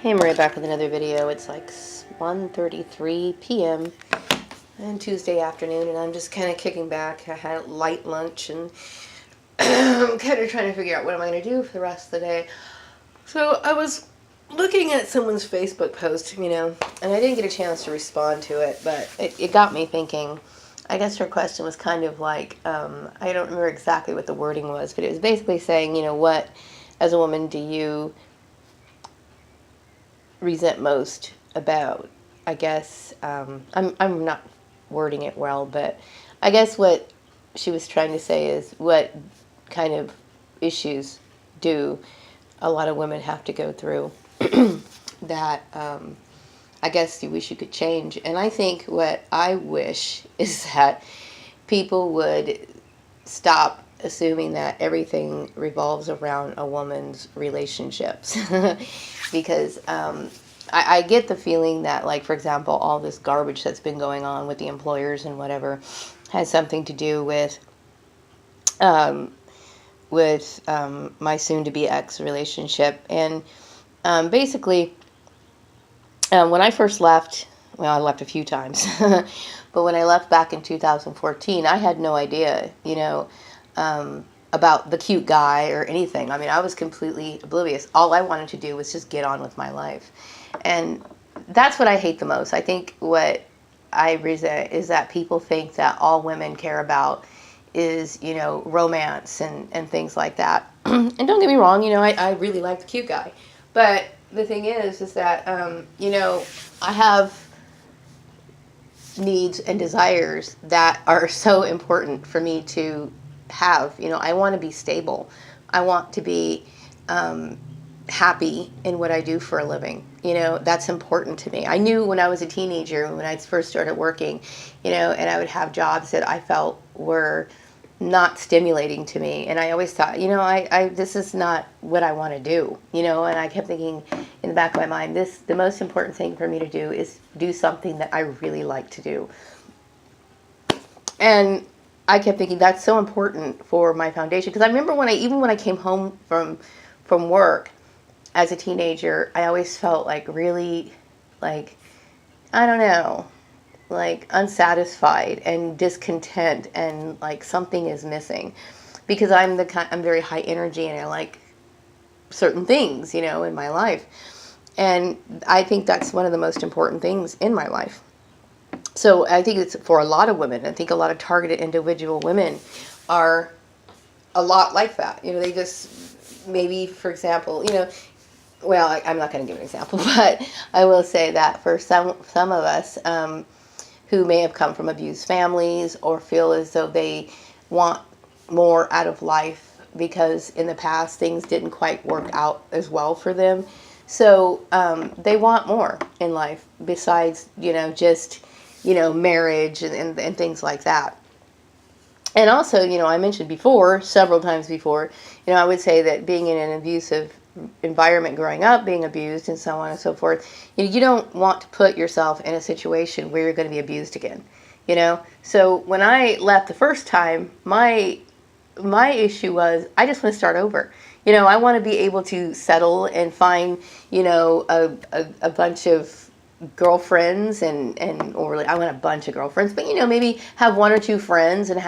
Hey Maria, back with another video. It's like 1:33 p.m. and Tuesday afternoon, and I'm just kind of kicking back. I had light lunch, and I'm kind of trying to figure out what am I going to do for the rest of the day. So I was looking at someone's Facebook post, and I didn't get a chance to respond to it, but it got me thinking. I guess her question was kind of like, I don't remember exactly what the wording was, but it was basically saying, what, as a woman, do you resent most about, I guess, I'm not wording it well, but I guess what she was trying to say is what kind of issues do a lot of women have to go through that I guess you wish you could change. And I think what I wish is that people would stop assuming that everything revolves around a woman's relationships. Because I get the feeling that, like, for example, all this garbage that's been going on with the employers and whatever has something to do with my soon-to-be ex relationship. And basically, when I first left, well, I left a few times, but when I left back in 2014, I had no idea, about the cute guy or anything. I mean, I was completely oblivious. All I wanted to do was just get on with my life. And that's what I hate the most. I think what I resent is that people think that all women care about is, romance and things like that. And don't get me wrong, I really like the cute guy. But the thing is that, I have needs and desires that are so important for me to have. I want to be stable. I want to be happy in what I do for a living. That's important to me. I knew when I was a teenager, when I first started working, and I would have jobs that I felt were not stimulating to me, and I always thought, I this is not what I want to do, and I kept thinking in the back of my mind, the most important thing for me to do is do something that I really like to do. And I kept thinking that's so important for my foundation, because I remember when I came home from work as a teenager, I always felt like really, like, I don't know, like unsatisfied and discontent, and like something is missing, because I'm very high energy, and I like certain things, in my life. And I think that's one of the most important things in my life. So I think it's for a lot of women. I think a lot of targeted individual women are a lot like that. They just, maybe, for example, well, I'm not going to give an example, but I will say that for some of us who may have come from abused families, or feel as though they want more out of life because in the past things didn't quite work out as well for them. So they want more in life besides, just, marriage and things like that. And also, I mentioned before, several times before, I would say that being in an abusive environment growing up, being abused and so on and so forth, you don't want to put yourself in a situation where you're going to be abused again, So when I left the first time, my issue was I just want to start over. I want to be able to settle and find, a bunch of girlfriends or really, I want a bunch of girlfriends, but maybe have one or two friends and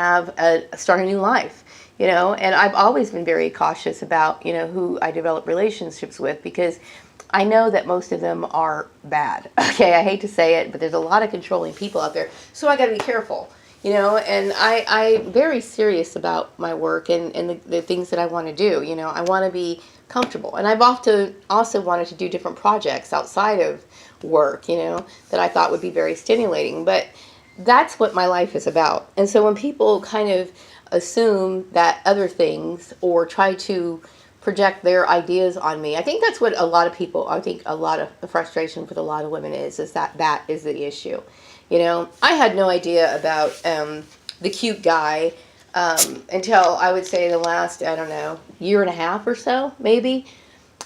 start a new life. And I've always been very cautious about, who I develop relationships with, because I know that most of them are bad. Okay, I hate to say it, but there's a lot of controlling people out there, so I got to be careful. And I'm very serious about my work and the things that I want to do. I want to be comfortable. And I've often also wanted to do different projects outside of work, that I thought would be very stimulating. But that's what my life is about. And so when people kind of assume that other things, or try to project their ideas on me, I think that's what a lot of the frustration with a lot of women is that is the issue. I had no idea about the cute guy until, I would say, the last, I don't know, year and a half or so, maybe.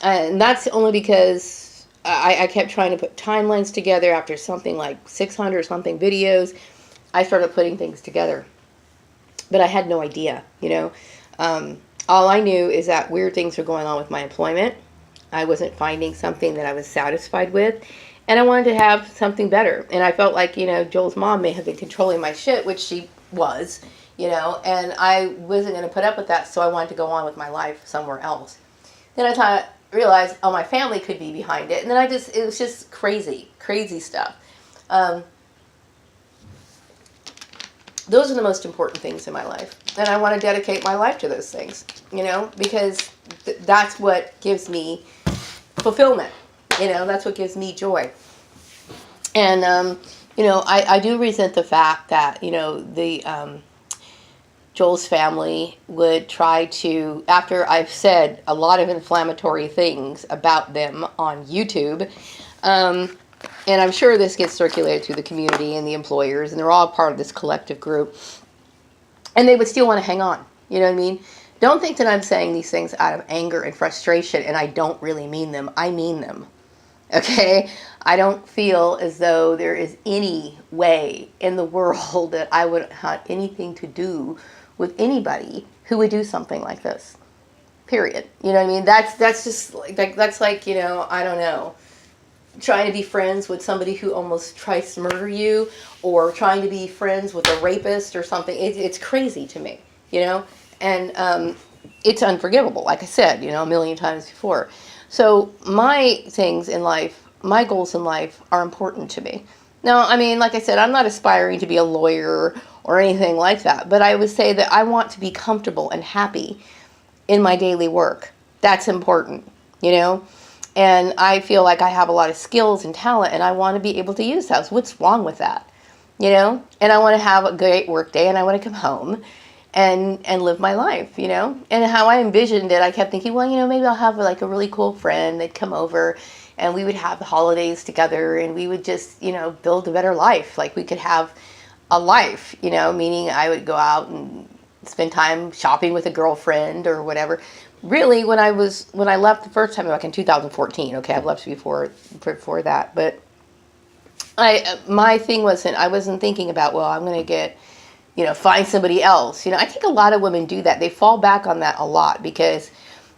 And that's only because I kept trying to put timelines together after something like 600 something videos. I started putting things together. But I had no idea, All I knew is that weird things were going on with my employment. I wasn't finding something that I was satisfied with. And I wanted to have something better. And I felt like, Joel's mom may have been controlling my shit, which she was, and I wasn't going to put up with that. So I wanted to go on with my life somewhere else. Then realized, oh, my family could be behind it. And then it was just crazy, crazy stuff. Those are the most important things in my life. And I want to dedicate my life to those things, because that's what gives me fulfillment. That's what gives me joy. And, I do resent the fact that, Joel's family would try to, after I've said a lot of inflammatory things about them on YouTube, and I'm sure this gets circulated through the community and the employers, and they're all part of this collective group, and they would still want to hang on. You know what I mean? Don't think that I'm saying these things out of anger and frustration, and I don't really mean them. I mean them. Okay? I don't feel as though there is any way in the world that I would have anything to do with anybody who would do something like this. Period. You know what I mean? That's just like, that's like, I don't know, trying to be friends with somebody who almost tries to murder you, or trying to be friends with a rapist or something. It's crazy to me, and it's unforgivable, like I said, a million times before. So my things in life, my goals in life are important to me. Now, I mean, like I said, I'm not aspiring to be a lawyer or anything like that, but I would say that I want to be comfortable and happy in my daily work. That's important, and I feel like I have a lot of skills and talent, and I want to be able to use those. What's wrong with that? And I want to have a great work day, and I want to come home and live my life, and how I envisioned it, I kept thinking, well, maybe I'll have like a really cool friend. They'd come over and we would have the holidays together, and we would just, build a better life. Like we could have a life, meaning I would go out and spend time shopping with a girlfriend or whatever. Really, when I left the first time, back in 2014, okay, I've left before that, but my thing I wasn't thinking about, well, I'm going to get, find somebody else. I think a lot of women do that. They fall back on that a lot because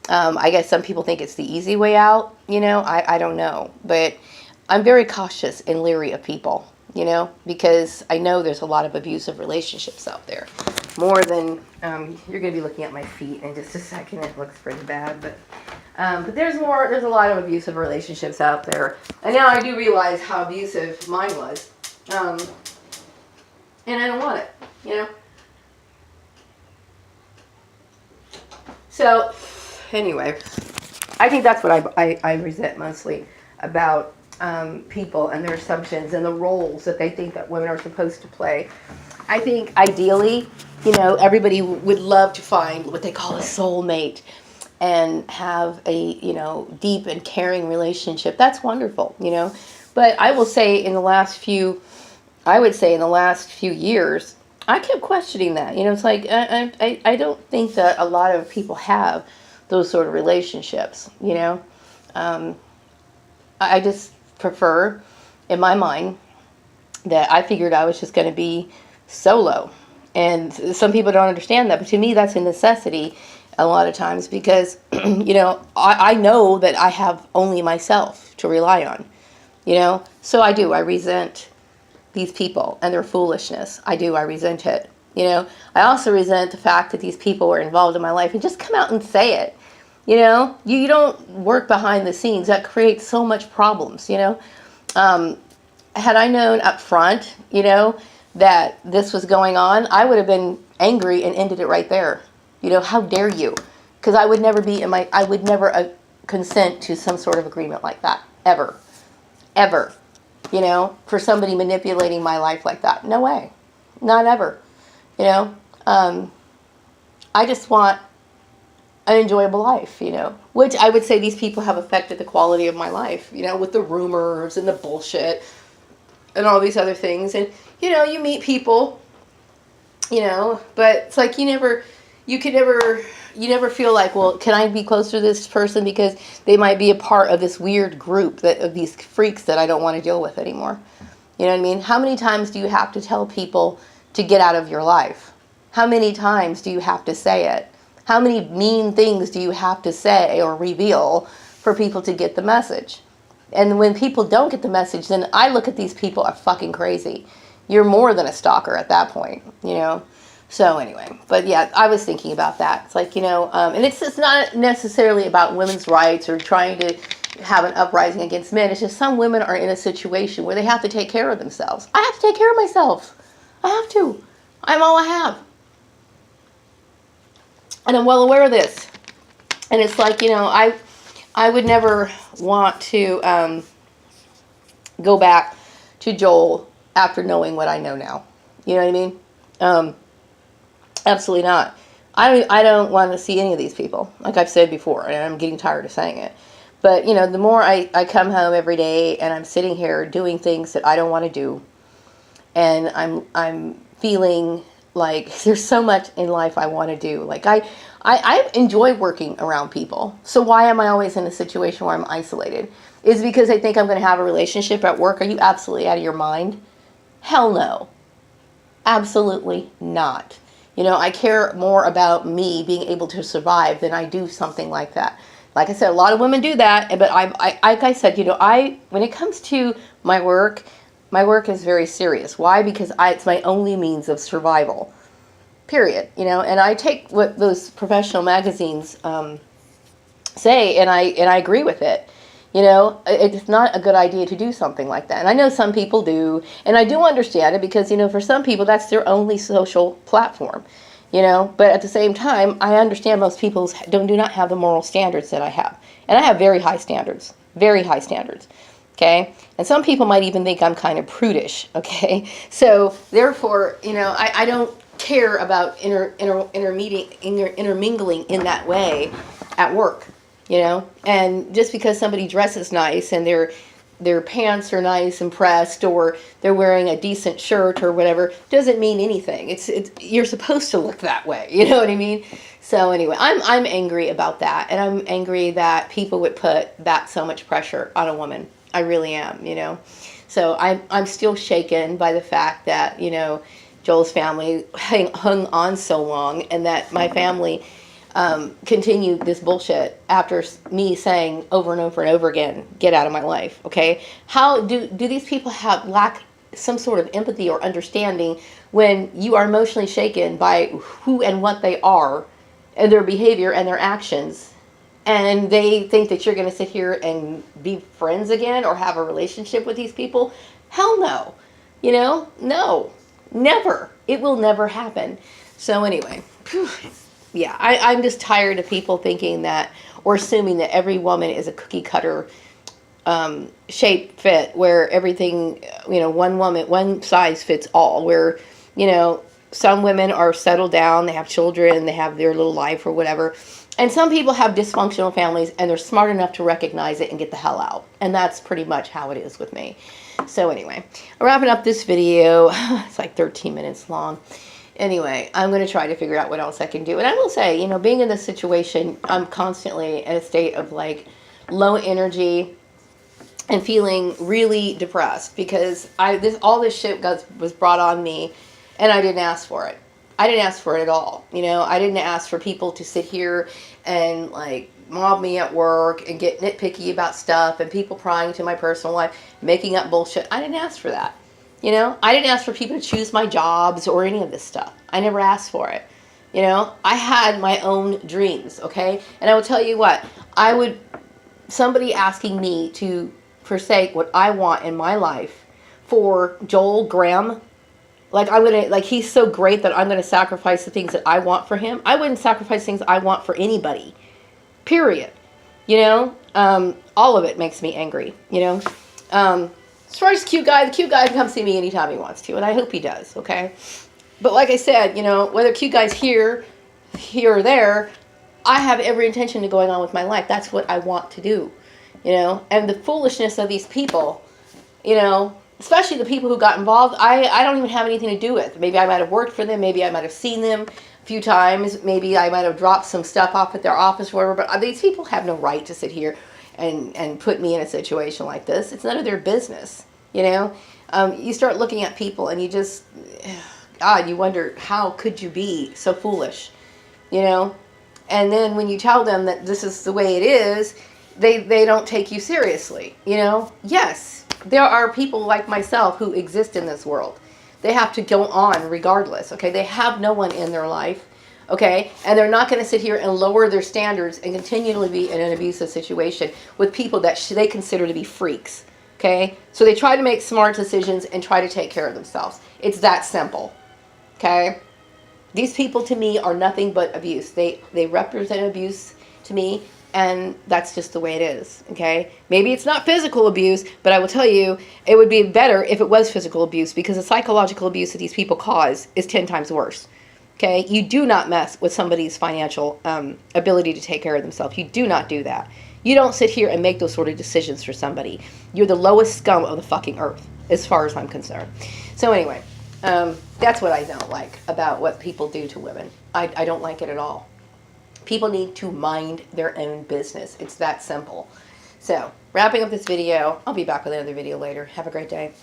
I guess some people think it's the easy way out. I don't know. But I'm very cautious and leery of people, because I know there's a lot of abusive relationships out there. More than, you're going to be looking at my feet in just a second. It looks pretty bad. But there's a lot of abusive relationships out there. And now I do realize how abusive mine was. And I don't want it. So, anyway, I think that's what I resent mostly about people and their assumptions and the roles that they think that women are supposed to play. I think ideally, everybody would love to find what they call a soulmate and have a, deep and caring relationship. That's wonderful, But I will say in the last few years, I kept questioning that. It's like, I don't think that a lot of people have those sort of relationships, I just prefer, in my mind, that I figured I was just going to be solo. And some people don't understand that, but to me that's a necessity a lot of times because, I know that I have only myself to rely on, So I resent these people and their foolishness. I resent it. I also resent the fact that these people were involved in my life and just come out and say it. You don't work behind the scenes. That creates so much problems, Had I known up front, that this was going on, I would have been angry and ended it right there. How dare you? Because I would never consent to some sort of agreement like that. Ever. Ever. For somebody manipulating my life like that. No way. Not ever. I just want an enjoyable life, which I would say these people have affected the quality of my life, with the rumors and the bullshit and all these other things. And, you meet people, but it's like you never feel like, well, can I be close to this person because they might be a part of this weird group of these freaks that I don't want to deal with anymore. You know what I mean? How many times do you have to tell people to get out of your life? How many times do you have to say it? How many mean things do you have to say or reveal for people to get the message. And when people don't get the message, then I look at these people as fucking crazy. You're more than a stalker at that point, you know? So anyway, but yeah, I was thinking about that. It's like, you know, and it's not necessarily about women's rights or trying to have an uprising against men. It's just some women are in a situation where they have to take care of themselves. I have to take care of myself. I have to. I'm all I have. And I'm well aware of this. And it's like, you know, I would never want to go back to Joel after knowing what I know now. You know what I mean? Absolutely not. I don't want to see any of these people, like I've said before, and I'm getting tired of saying it. But, you know, the more I come home every day and I'm sitting here doing things that I don't want to do, and I'm feeling like there's so much in life I want to do. Like I enjoy working around people. So why am I always in a situation where I'm isolated? Is it because I think I'm going to have a relationship at work? Are you absolutely out of your mind? Hell no. Absolutely not. You know, I care more about me being able to survive than I do something like that. Like I said, a lot of women do that, but like I said, you know, when it comes to my work is very serious. Why? Because it's my only means of survival. Period. You know, and I take what those professional magazines say, and I agree with it. You know, it's not a good idea to do something like that. And I know some people do, and I do understand it because, you know, for some people that's their only social platform. You know, but at the same time, I understand most people do not have the moral standards that I have. And I have very high standards. Very high standards. Okay? And some people might even think I'm kind of prudish. Okay? So, therefore, you know, I don't care about intermingling in that way at work. You know? And just because somebody dresses nice and their pants are nice and pressed, or they're wearing a decent shirt or whatever, doesn't mean anything. It's you're supposed to look that way. You know what I mean? So anyway, I'm angry about that, and I'm angry that people would put that so much pressure on a woman. I really am. You know, so I'm still shaken by the fact that, you know, Joel's family hung on so long, and that my family continued this bullshit after me saying over and over and over again, get out of my life. Okay, how do these people lack some sort of empathy or understanding when you are emotionally shaken by who and what they are and their behavior and their actions, and they think that you're going to sit here and be friends again or have a relationship with these people? Hell no. You know, no, never. It will never happen. So anyway, yeah, I'm just tired of people thinking that, or assuming that every woman is a cookie cutter shape fit, where everything, you know, one size fits all, where, you know, some women are settled down, they have children, they have their little life or whatever, and some people have dysfunctional families and they're smart enough to recognize it and get the hell out. And that's pretty much how it is with me. So anyway, I'm wrapping up this video. It's like 13 minutes long. Anyway, I'm going to try to figure out what else I can do. And I will say, you know, being in this situation, I'm constantly in a state of like low energy and feeling really depressed because all this shit was brought on me, and I didn't ask for it. I didn't ask for it at all. You know, I didn't ask for people to sit here and like mob me at work and get nitpicky about stuff, and people prying into my personal life, making up bullshit. I didn't ask for that. You know, I didn't ask for people to choose my jobs or any of this stuff. I never asked for it. You know, I had my own dreams, okay? And I will tell you what, somebody asking me to forsake what I want in my life for Joel Graham, he's so great that I'm going to sacrifice the things that I want for him. I wouldn't sacrifice things I want for anybody, period. You know, all of it makes me angry, you know. As far as the cute guy can come see me anytime he wants to, and I hope he does, okay? But like I said, you know, whether cute guy's here or there, I have every intention of going on with my life. That's what I want to do, you know? And the foolishness of these people, you know, especially the people who got involved, I don't even have anything to do with. Maybe I might have worked for them. Maybe I might have seen them a few times. Maybe I might have dropped some stuff off at their office or whatever. But these people have no right to sit here and put me in a situation like this. It's none of their business, you know. You start looking at people and you just, God, you wonder, how could you be so foolish, you know? And then when you tell them that this is the way it is, they don't take you seriously, you know? Yes, there are people like myself who exist in this world. They have to go on regardless, okay? They have no one in their life, okay? And they're not going to sit here and lower their standards and continually be in an abusive situation with people that they consider to be freaks, okay? So they try to make smart decisions and try to take care of themselves. It's that simple, okay? These people to me are nothing but abuse. They represent abuse to me, and that's just the way it is, okay? Maybe it's not physical abuse, but I will tell you, it would be better if it was physical abuse, because the psychological abuse that these people cause is 10 times worse, okay? You do not mess with somebody's financial ability to take care of themselves. You do not do that. You don't sit here and make those sort of decisions for somebody. You're the lowest scum of the fucking earth, as far as I'm concerned. So anyway, that's what I don't like about what people do to women. I don't like it at all. People need to mind their own business. It's that simple. So, wrapping up this video. I'll be back with another video later. Have a great day.